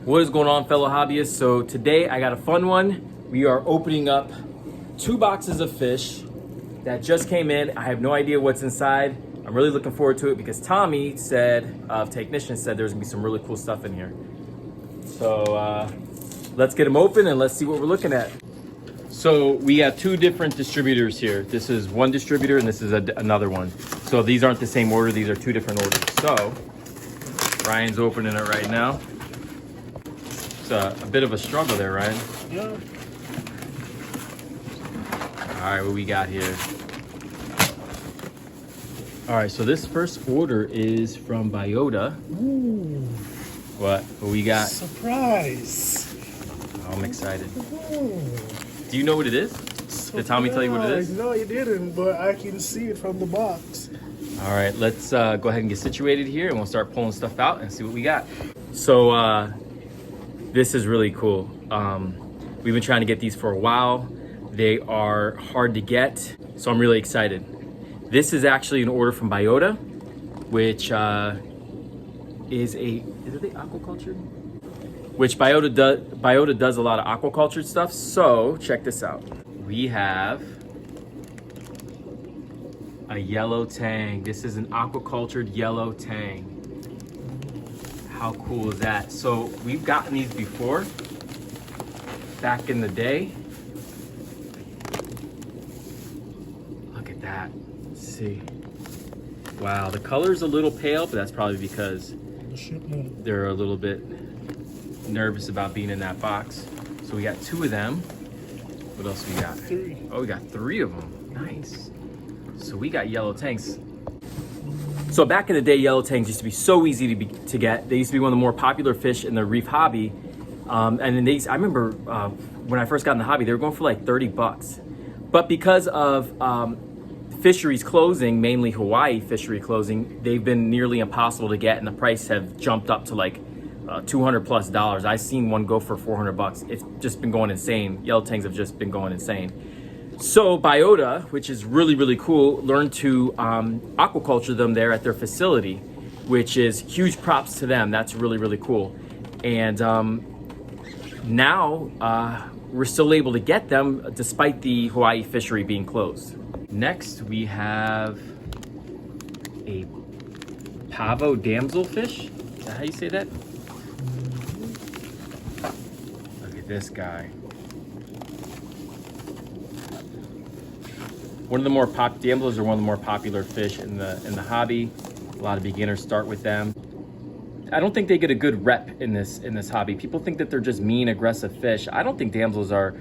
What is going on, fellow hobbyists? So today I got a fun one. We are opening up 2 boxes of fish that just came in. I have no idea what's inside. I'm really looking forward to it because Tommy said, Technician said there's gonna be some really cool stuff in here. So let's get them open and let's see what we're looking at. So we have 2 different distributors here. This is one distributor and this is another one. So these aren't the same order, these are 2 different orders. So Ryan's opening it right now. It's a bit of a struggle there, Ryan. Yeah. All right, what we got here? All right, so this first order is from Biota. Ooh. What we got? Surprise. Oh, I'm excited. Ooh. Do you know what it is? Did Tommy tell you what it is? No, he didn't, but I can see it from the box. All right, let's go ahead and get situated here and we'll start pulling stuff out and see what we got. So this is really cool. We've been trying to get these for a while. They are hard to get, so I'm really excited. This is actually an order from Biota, which is it the aquaculture? Which Biota does a lot of aquaculture stuff. So check this out. We have a yellow tang. This is an aquacultured yellow tang. How cool is that? So we've gotten these before, back in the day. Look at that. Let's see. Wow, the color's a little pale, but that's probably because they're a little bit nervous about being in that box. So we got 2 of them. What else we got? 3. Oh, we got 3 of them. Nice. So we got yellow tanks. So back in the day, yellow tangs used to be so easy to get. They used to be one of the more popular fish in the reef hobby. And then I remember when I first got in the hobby, they were going for like 30 bucks. But because of fisheries closing, mainly Hawaii fishery closing, they've been nearly impossible to get, and the price have jumped up to like $200+. I've seen one go for 400 bucks. It's just been going insane. Yellow tangs have just been going insane. So Biota, which is really, really cool, learned to aquaculture them there at their facility, which is huge props to them. That's really, really cool. And now we're still able to get them despite the Hawaii fishery being closed. Next, we have a pavo damselfish. Is that how you say that? Look at this guy. One of the more damselers are one of the more popular fish in the hobby. A lot of beginners start with them. I don't think they get a good rep in this hobby. People think that they're just mean, aggressive fish. I don't think damsels are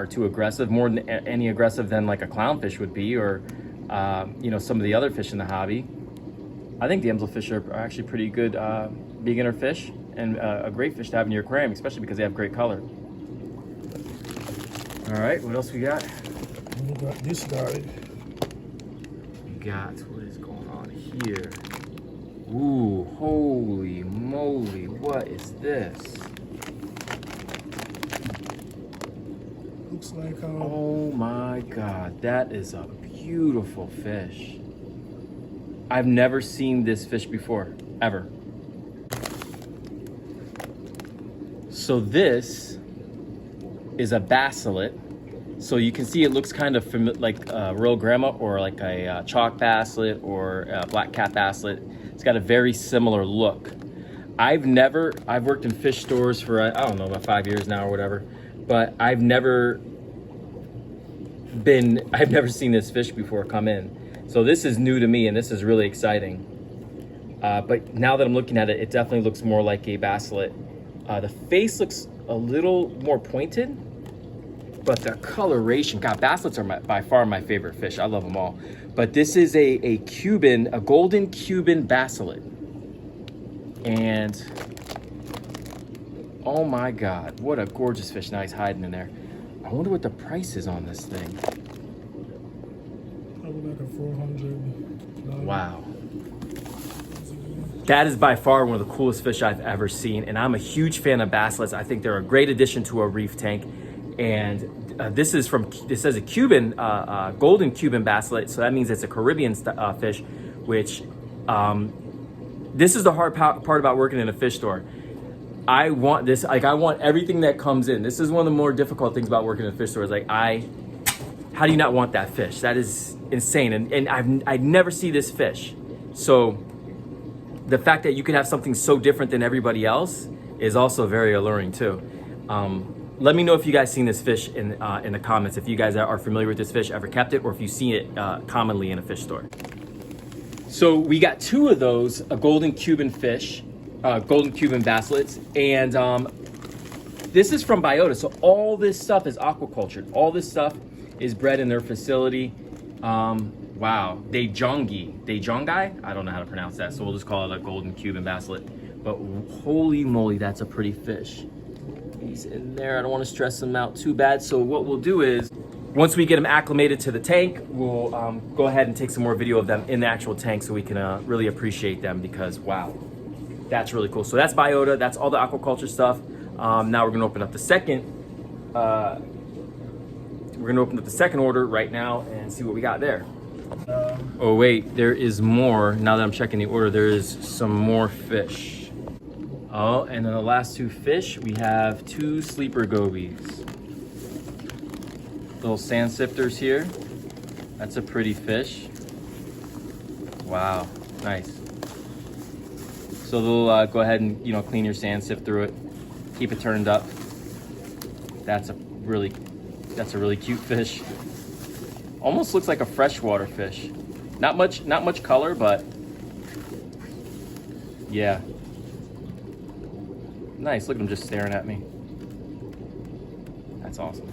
too aggressive, more than any aggressive than like a clownfish would be, or you know, some of the other fish in the hobby. I think damselfish are actually pretty good beginner fish and a great fish to have in your aquarium, especially because they have great color. All right, what else we got? We got this guy. We got, what is going on here? Ooh, holy moly, what is this? Looks like oh my God, that is a beautiful fish. I've never seen this fish before, ever. So this is a bassalet. So you can see it looks kind of like a real grandma, or like a chalk bassalet, or a black cat bassalet. It's got a very similar look. I've worked in fish stores for, I don't know, about 5 years now or whatever, but I've never seen this fish before come in. So this is new to me and this is really exciting. But now that I'm looking at it, it definitely looks more like a bassalet. The face looks a little more pointed, but the coloration, God, bassalets are by far my favorite fish. I love them all. But this is a golden Cuban bassalet. And oh my God, what a gorgeous fish. Now he's hiding in there. I wonder what the price is on this thing. probably like a 400. Wow. That is by far one of the coolest fish I've ever seen, and I'm a huge fan of bassalets. I think they're a great addition to a reef tank. And this says a Cuban, golden Cuban bassalet, so that means it's a Caribbean fish, which this is the hard part about working in a fish store. I want this, like I want everything that comes in. This is one of the more difficult things about working in a fish store is like how do you not want that fish? That is insane. And I'd never see this fish. So the fact that you could have something so different than everybody else is also very alluring too. Let me know if you guys seen this fish in the comments, if you guys are familiar with this fish, ever kept it, or if you see it commonly in a fish store. So we got two of those, a golden Cuban fish, golden Cuban basslets, and this is from Biota. So all this stuff is aquacultured. All this stuff is bred in their facility. Wow, Dejongai? I don't know how to pronounce that, so we'll just call it a golden Cuban basslet. But holy moly, that's a pretty fish. He's in there. I don't want to stress him out too bad. So what we'll do is, once we get them acclimated to the tank, we'll go ahead and take some more video of them in the actual tank so we can really appreciate them, because wow, that's really cool. So that's Biota. That's all the aquaculture stuff. Now we're gonna open up the second. We're gonna open up the second order right now and see what we got there. Oh wait, there is more. Now that I'm checking the order, there is some more fish. Oh, and then the last two fish, we have two sleeper gobies. Little sand sifters here. That's a pretty fish. Wow, nice. So they'll go ahead and clean your sand, sift through it, keep it turned up. That's a really cute fish. Almost looks like a freshwater fish. Not much color, but yeah. Nice, look at him just staring at me. That's awesome.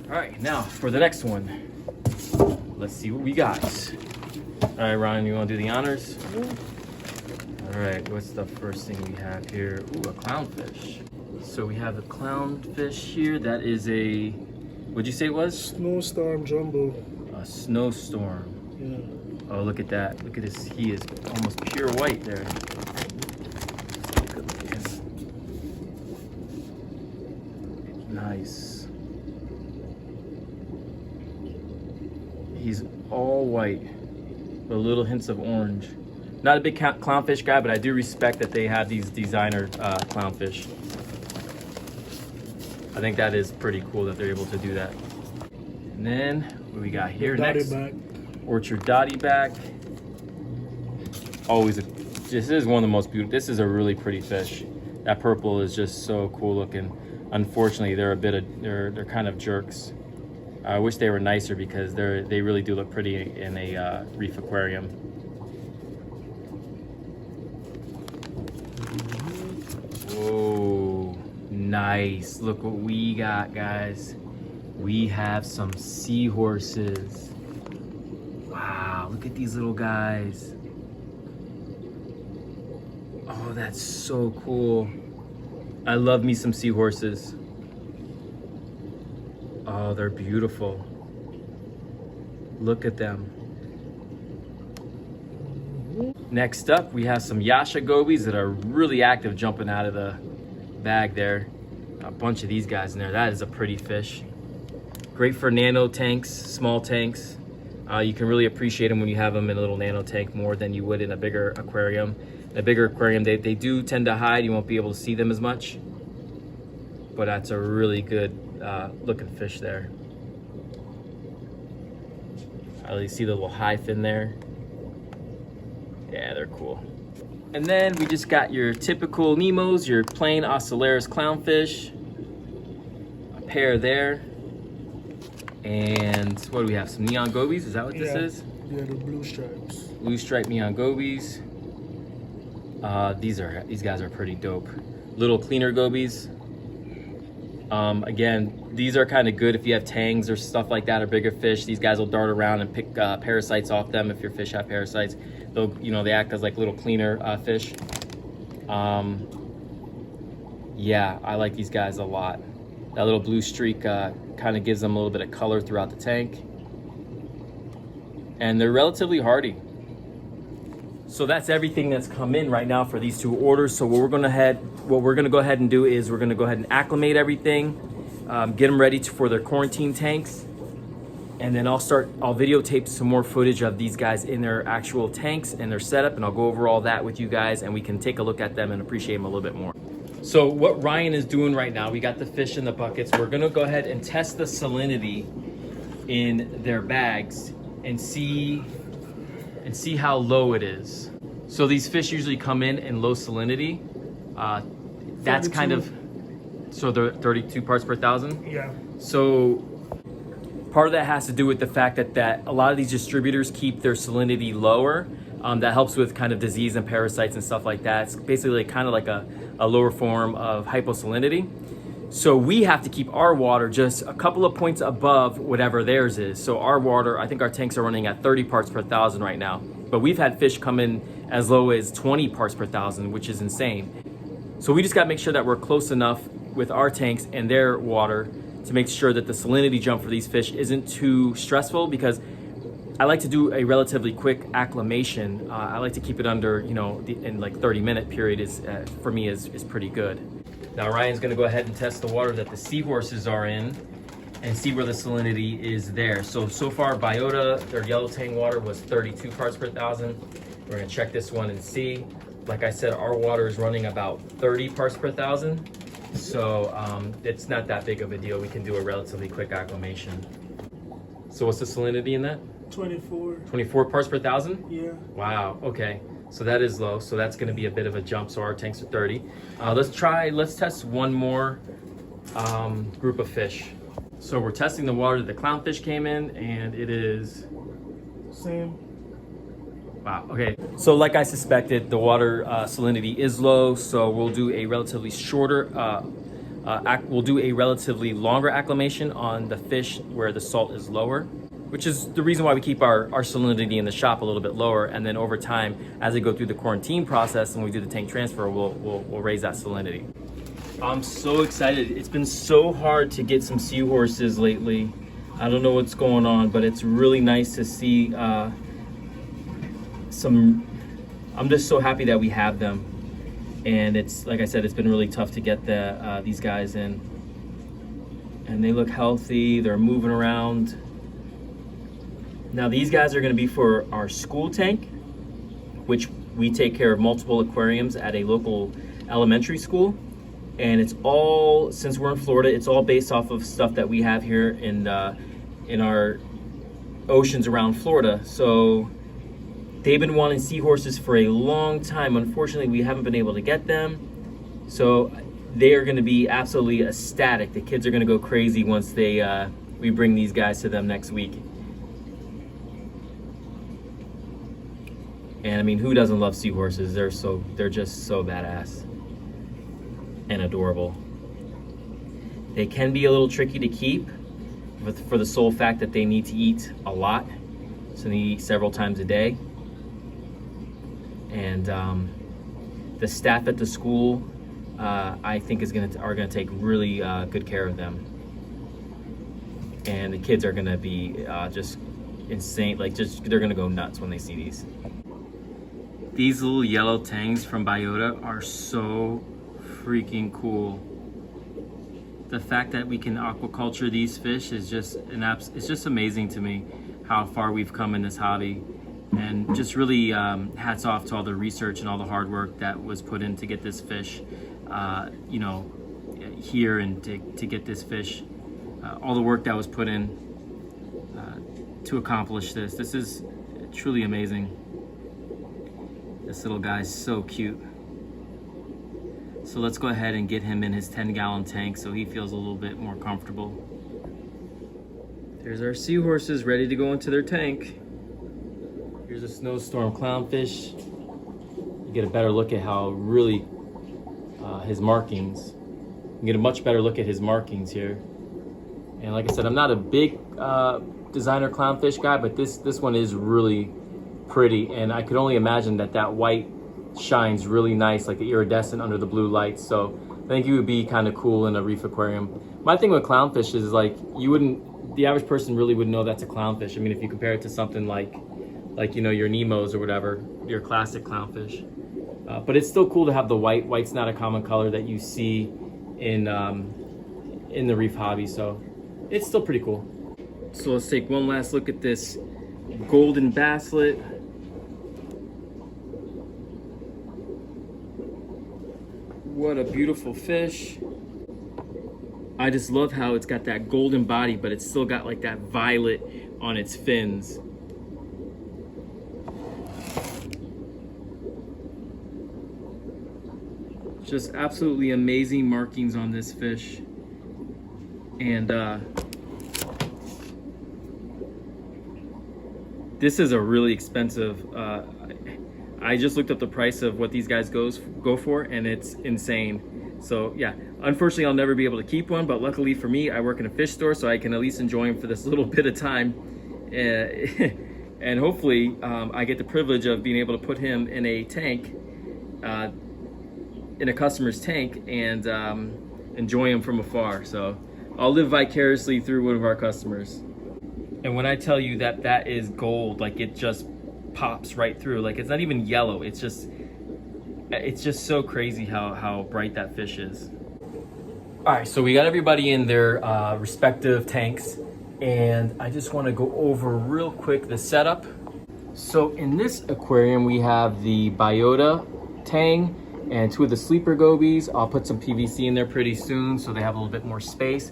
All right, now for the next one. Let's see what we got. All right, Ryan, you wanna do the honors? All right, what's the first thing we have here? Ooh, a clownfish. So we have the clownfish here. That is a, what'd you say it was? Snowstorm jumbo. A snowstorm. Yeah. Oh, look at that. Look at this. He is almost pure white there. Good look at him. Nice. He's all white with little hints of orange. Not a big clownfish guy, but I do respect that they have these designer clownfish. I think that is pretty cool that they're able to do that. And then what we got here next? Back. Orchard dotty back. Always, this is one of the most beautiful. This is a really pretty fish. That purple is just so cool looking. Unfortunately, they're kind of jerks. I wish they were nicer because they really do look pretty in a reef aquarium. Whoa, nice. Look what we got, guys. We have some seahorses. Wow, look at these little guys. Oh, that's so cool. I love me some seahorses. Oh, they're beautiful. Look at them. Next up, we have some Yasha gobies that are really active jumping out of the bag there. A bunch of these guys in there. That is a pretty fish. Great for nano tanks, small tanks. You can really appreciate them when you have them in a little nano tank more than you would in a bigger aquarium. In a bigger aquarium, they do tend to hide. You won't be able to see them as much. But that's a really good looking fish there. You see the little hyphen there. Yeah, they're cool. And then we just got your typical Nemos, your plain Ocellaris clownfish. A pair there. And what do we have? Some neon gobies, is that what this is? Yeah, the blue stripes. Blue stripe neon gobies. These guys are pretty dope. Little cleaner gobies. Again, these are kind of good if you have tangs or stuff like that or bigger fish. These guys will dart around and pick parasites off them if your fish have parasites. They'll, they act as like little cleaner fish. Yeah, I like these guys a lot. That little blue streak kind of gives them a little bit of color throughout the tank. And they're relatively hardy. So that's everything that's come in right now for these two orders. So what we're gonna go ahead and do is we're gonna go ahead and acclimate everything, get them ready for their quarantine tanks, and then I'll videotape some more footage of these guys in their actual tanks and their setup, and I'll go over all that with you guys, and we can take a look at them and appreciate them a little bit more. So what Ryan is doing right now, we got the fish in the buckets. We're gonna go ahead and test the salinity in their bags and see how low it is. So these fish usually come in low salinity. That's 32. kind of, so they're 32 parts per thousand? Yeah. So part of that has to do with the fact that a lot of these distributors keep their salinity lower. That helps with kind of disease and parasites and stuff like that. It's basically kind of like a lower form of hyposalinity. So we have to keep our water just a couple of points above whatever theirs is. So our water, I think our tanks are running at 30 parts per thousand right now. But we've had fish come in as low as 20 parts per thousand, which is insane. So we just got to make sure that we're close enough with our tanks and their water to make sure that the salinity jump for these fish isn't too stressful, because I like to do a relatively quick acclimation. I like to keep it under, in like 30-minute period is for me is pretty good. Now Ryan's gonna go ahead and test the water that the seahorses are in and see where the salinity is there. So far Biota, their yellow tang water was 32 parts per thousand. We're gonna check this one and see. Like I said, our water is running about 30 parts per thousand. So it's not that big of a deal. We can do a relatively quick acclimation. So what's the salinity in that? 24. 24 parts per thousand? Yeah. Wow, okay. So that is low. So that's gonna be a bit of a jump. So our tanks are 30. Let's test one more group of fish. So we're testing the water that the clownfish came in, and it is... Same. Wow, okay. So like I suspected, the water salinity is low, so we'll do a relatively longer acclimation on the fish where the salt is lower, which is the reason why we keep our salinity in the shop a little bit lower. And then over time, as they go through the quarantine process and we do the tank transfer, we'll raise that salinity. I'm so excited. It's been so hard to get some seahorses lately. I don't know what's going on, but it's really nice to see I'm just so happy that we have them. And it's, like I said, it's been really tough to get these guys in. And they look healthy, they're moving around. Now these guys are gonna be for our school tank, which we take care of multiple aquariums at a local elementary school. And it's all, since we're in Florida, it's all based off of stuff that we have here in our oceans around Florida. So they've been wanting seahorses for a long time. Unfortunately, we haven't been able to get them. So they are gonna be absolutely ecstatic. The kids are gonna go crazy once we bring these guys to them next week. And I mean, who doesn't love seahorses? They're just so badass and adorable. They can be a little tricky to keep for the sole fact that they need to eat a lot. So they eat several times a day. And the staff at the school, I think are gonna take really good care of them. And the kids are gonna be just insane. They're gonna go nuts when they see these. These little yellow tangs from Biota are so freaking cool. The fact that we can aquaculture these fish is just it's just amazing to me how far we've come in this hobby. And just really hats off to all the research and all the hard work that was put in to get this fish, here, and to get this fish, all the work that was put in to accomplish this. This is truly amazing. This little guy's so cute. So let's go ahead and get him in his 10-gallon tank so he feels a little bit more comfortable. There's our seahorses ready to go into their tank. Here's a snowstorm clownfish. You get a better look at how really his markings. You can get a much better look at his markings here. And like I said, I'm not a big designer clownfish guy, but this one is really pretty. And I could only imagine that white shines really nice, like the iridescent under the blue lights. So I think it would be kind of cool in a reef aquarium. My thing with clownfish is the average person really wouldn't know that's a clownfish. I mean, if you compare it to something like your Nemos or whatever, your classic clownfish. But it's still cool to have the white. White's not a common color that you see in the reef hobby, so it's still pretty cool. So let's take one last look at this golden basslet. What a beautiful fish. I just love how it's got that golden body, but it's still got like that violet on its fins. Just absolutely amazing markings on this fish. And this is a really expensive, I just looked up the price of what these guys go for, and it's insane. So yeah, unfortunately I'll never be able to keep one, but luckily for me, I work in a fish store, so I can at least enjoy them for this little bit of time. And hopefully I get the privilege of being able to put him in a tank, in a customer's tank, and enjoy him from afar. So I'll live vicariously through one of our customers. And when I tell you that that is gold, like it just pops right through, like it's not even yellow, it's just so crazy how bright that fish is. All right, so we got everybody in their respective tanks, and I just want to go over real quick the setup. So in this aquarium we have the Biota tang and 2 of the sleeper gobies. I'll put some PVC in there pretty soon so they have a little bit more space.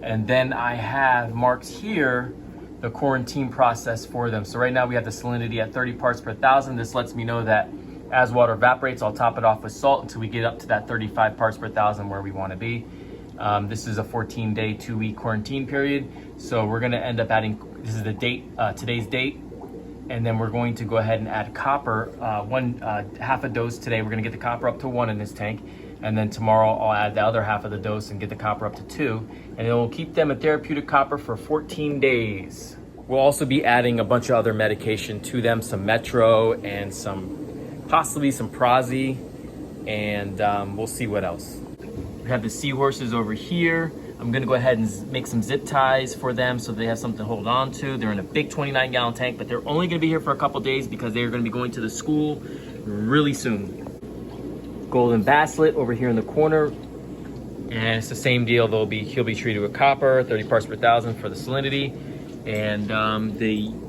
And then I have marked here the quarantine process for them. So right now we have the salinity at 30 parts per thousand. This lets me know that as water evaporates, I'll top it off with salt until we get up to that 35 parts per thousand where we want to be. This is a 14-day, 2-week quarantine period. So we're going to end up adding, this is the date, today's date, and then we're going to go ahead and add copper, half a dose today. We're going to get the copper up to 1 in this tank, and then tomorrow I'll add the other half of the dose and get the copper up to 2, and it will keep them at therapeutic copper for 14 days. We'll also be adding a bunch of other medication to them, some Metro and possibly some Prazi, and we'll see what else. We have the Seahorses over here. I'm gonna go ahead and make some zip ties for them so they have something to hold on to. They're in a big 29-gallon tank, but they're only gonna be here for a couple days because they're gonna be going to the school really soon. Golden Basslet over here in the corner. And it's the same deal. He'll be treated with copper, 30 parts per thousand for the salinity. And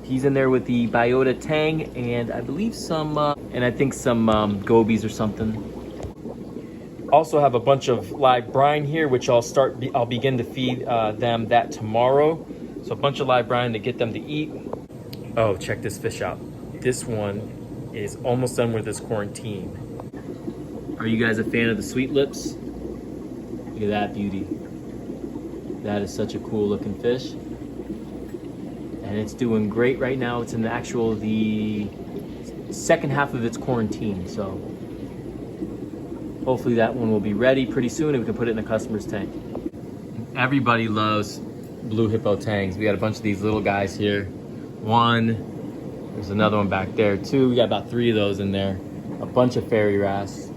he's in there with the Biota tang and I believe some gobies or something. Also have a bunch of live brine here, which I'll begin to feed them that tomorrow. So a bunch of live brine to get them to eat. Oh, check this fish out. This one is almost done with this quarantine. Are you guys a fan of the sweet lips? Look at that beauty. That is such a cool looking fish. And it's doing great right now. It's in the second half of its quarantine. So hopefully that one will be ready pretty soon and we can put it in a customer's tank. Everybody loves blue hippo tangs. We got a bunch of these little guys here. One, there's another one back there too. We got about 3 of those in there. A bunch of fairy wrasse.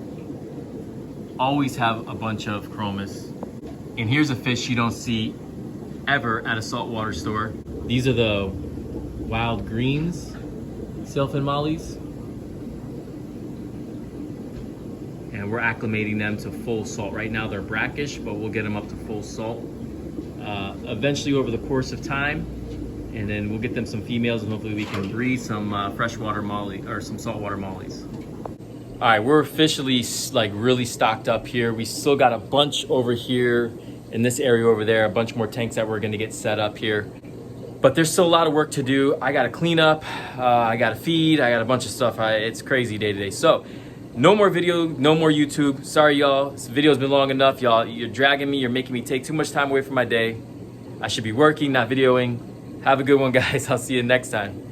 Always have a bunch of chromis. And here's a fish you don't see ever at a saltwater store. These are the wild greens, sailfin mollies. And we're acclimating them to full salt. Right now they're brackish, but we'll get them up to full salt eventually over the course of time. And then we'll get them some females and hopefully we can breed some freshwater molly or some saltwater mollies. All right, we're officially like really stocked up here. We still got a bunch over here in this area over there, a bunch more tanks that we're gonna get set up here. But there's still a lot of work to do. I gotta clean up, I gotta feed, I got a bunch of stuff. It's crazy day to day. So no more video, no more YouTube. Sorry, y'all. This video's been long enough, y'all. You're dragging me. You're making me take too much time away from my day. I should be working, not videoing. Have a good one, guys. I'll see you next time.